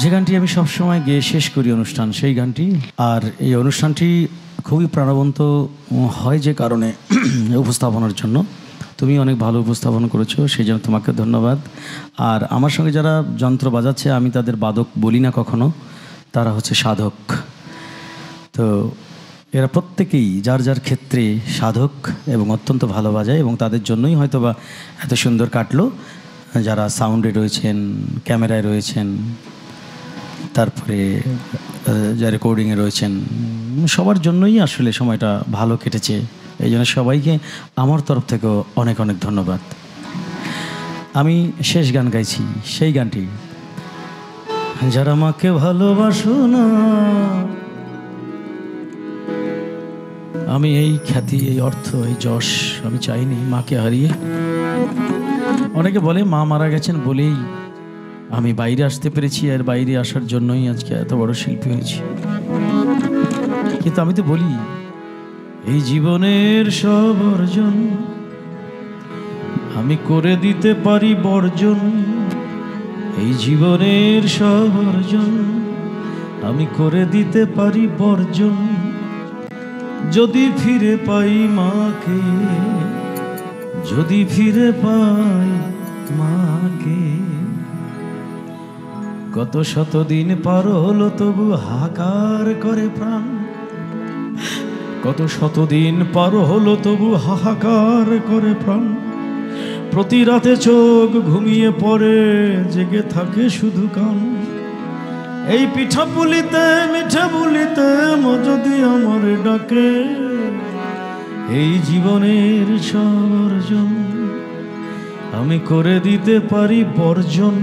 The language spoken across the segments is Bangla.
যে গানটি আমি সবসময় গেয়ে শেষ করি অনুষ্ঠান, সেই গানটি। আর এই অনুষ্ঠানটি খুবই প্রাণবন্ত হয় যে কারণে উপস্থাপনার জন্য তুমি অনেক ভালো উপস্থাপন করেছো, সেই জন্য তোমাকে ধন্যবাদ। আর আমার সঙ্গে যারা যন্ত্র বাজাচ্ছে, আমি তাদের বাদক বলি না কখনো, তারা হচ্ছে সাধক। তো এরা প্রত্যেকেই যার যার ক্ষেত্রে সাধক এবং অত্যন্ত ভালো বাজায়, এবং তাদের জন্যই হয়তো বা এত সুন্দর কাটলো। যারা সাউন্ডে রয়েছেন, ক্যামেরায় রয়েছেন, তারপরে যা রেকর্ডিংয়ে রয়েছেন, সবার জন্যই আসলে সময়টা ভালো কেটেছে। এই জন্য সবাইকে আমার তরফ থেকেও অনেক অনেক ধন্যবাদ। আমি শেষ গান গাইছি, সেই গানটি যারা আমাকে ভালোবাসো না। আমি এই খ্যাতি, এই অর্থ, এই যশ আমি চাইনি মাকে হারিয়ে। অনেকে বলে মা মারা গেছেন বলেই আমি বাইরে আসতে পেরেছি, আর বাইরে আসার জন্যই আজকে এত বড় শিল্পী হয়েছি। কিন্তু আমি তো বলি, এই জীবনের সব অর্জন আমি করে দিতে পারি বর্জন। এই জীবনের সব অর্জন আমি করে দিতে পারি বর্জন, যদি ফিরে পাই মাকে, যদি ফিরে পাই মাকে। কত শতদিন পার হলো তবু হাহাকার করে প্রাণ, কত শতদিন পার হলো তবু হাহাকার করে প্রাণ। প্রতি রাতে চোখ ঘুমিয়ে পড়ে, জেগে থাকে শুধু কান। এই পিঠা পুলিতে মিঠা পুলিতে যদি আমার ডাকে, এই জীবনের সব অর্জন আমি করে দিতে পারি বর্জন,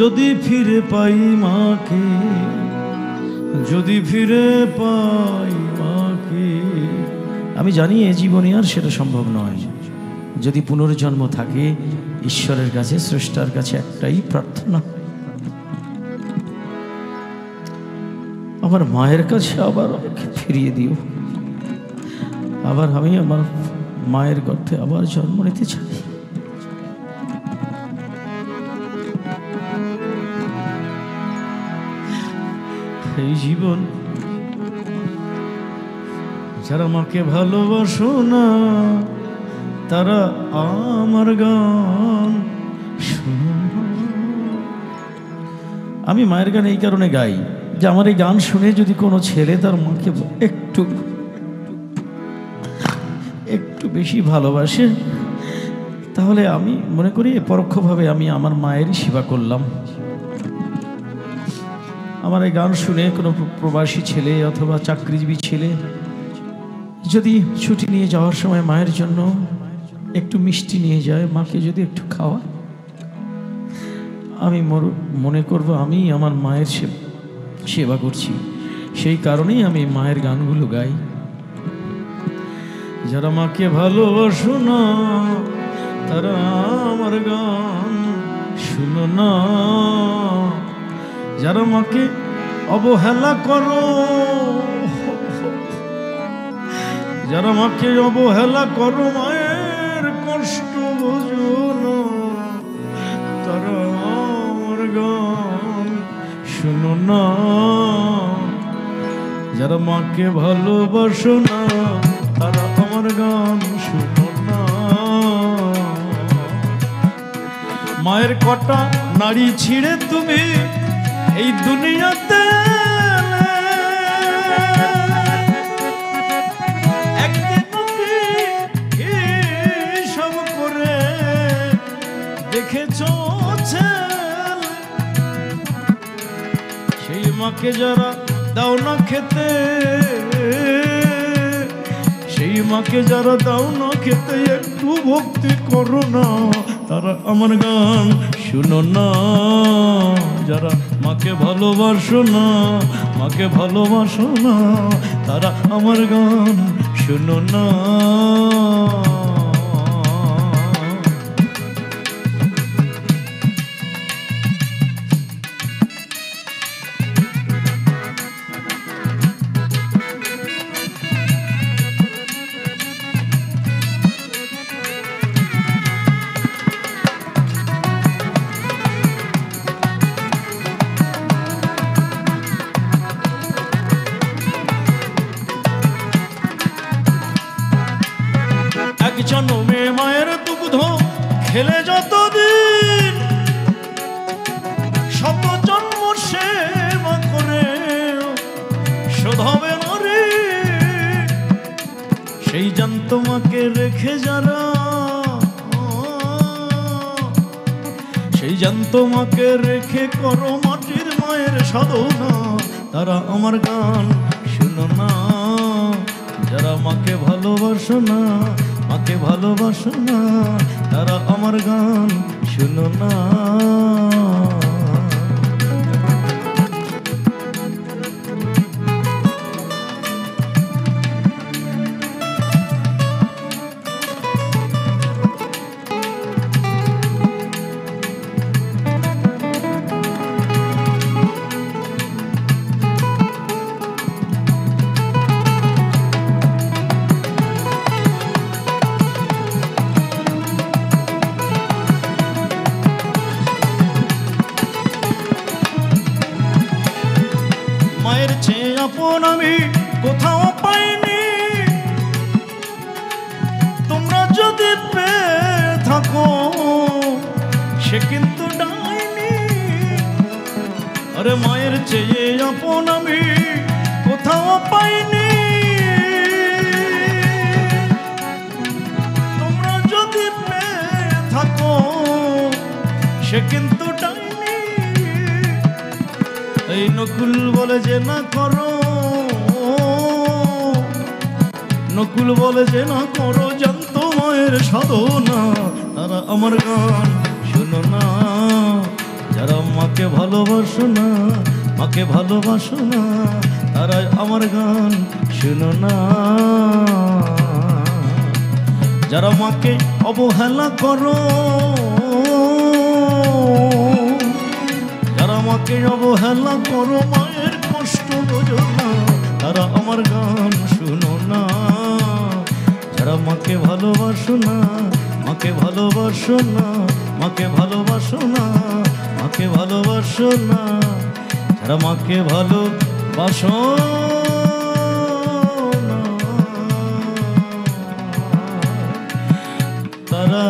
যদি ফিরে পাই মাকে, যদি ফিরে পাই মাকে। আমি জানি এ জীবনে আর সেটা সম্ভব নয়। যদি পুনর্জন্ম থাকে, ঈশ্বরের কাছে, স্রষ্টার কাছে একটাই প্রার্থনা, আমার মায়ের কাছে আবার আমাকে ফিরিয়ে দিও। আবার আমি আমার মায়ের গর্ভে আবার জন্ম নিতে চাই। এই জীবন যারা মাকে ভালোবাসো না, তারা আমার গান শুনো। আমি মায়ের গান এই কারণে গাই যে আমার এই গান শুনে যদি কোনো ছেলে তার মাকে একটু একটু বেশি ভালোবাসে, তাহলে আমি মনে করি পরোক্ষভাবে আমি আমার মায়েরই সেবা করলাম। আমার এই গান শুনে কোনো প্রবাসী ছেলে অথবা চাকরিজীবী ছেলে যদি ছুটি নিয়ে যাওয়ার সময় মায়ের জন্য একটু মিষ্টি নিয়ে যায়, মাকে যদি একটু খাওয়া, আমি মনে করব আমি আমার মায়ের সেবা করছি। সেই কারণেই আমি মায়ের গানগুলো গাই। যারা মাকে ভালোবাসো না, তারা আমার গান শুনো না। যারা মাকে অবহেলা করো, যারা মাকে অবহেলা করো, মায়ের কষ্ট বোঝো না, তারা আমার গান শুনো না। যারা মাকে ভালোবাসো না, তারা আমার গান শুনো না। মায়ের কটা নাড়ি ছিঁড়ে তুমি এই দুনিয়াতে একদিন সব করে দেখেছ, সেই মাকে যারা দাও না খেতে, সেই মাকে যারা দাও না খেতে, একটু ভক্তি করো না, তারা আমার গান শুনো না। যারা মাকে ভালোবাসো না, মাকে ভালোবাসো না, তারা আমার গান শুনো না। যতদিন শত জন্ম সেবা করে শোধ হবে না রে সেই জান তোমাকে রেখে যারা, সেই জান তোমাকে রেখে করো মাটির মায়ের সাধনা, তারা আমার গান শুনো না। যারা মাকে ভালোবাসো না, মাকে ভালোবাসো না, তারা আমার গান শুনো না। মায়ের চেয়ে আপন আমি কোথাও পাইনি, তোমরা যদি পেয়ে থাকো সে কিন্তু ডাইনি। আরে মায়ের চেয়ে আপন আমি কোথাও পাইনি, তোমরা যদি পেয়ে থাকো সে কিন্তু ডাইনি। এই নকুল বলে যে না করো, নকুল বলে যে না করো জানতো মায়ের সাধনা, তারা আমার গান শুনো না। যারা মাকে ভালোবাসো না, মাকে ভালোবাসো না, তারা আমার গান শুনো না। যারা মাকে অবহেলা করো, যারা মাকে অবহেলা করো মায়ের কষ্ট বোঝো না, তারা আমার গান শুনো না। যারা মাকে ভালোবাসো না, মাকে ভালোবাসো না, মাকে ভালোবাসো না, মাকে ভালোবাসো না, যারা মাকে ভালোবাসো না, তারা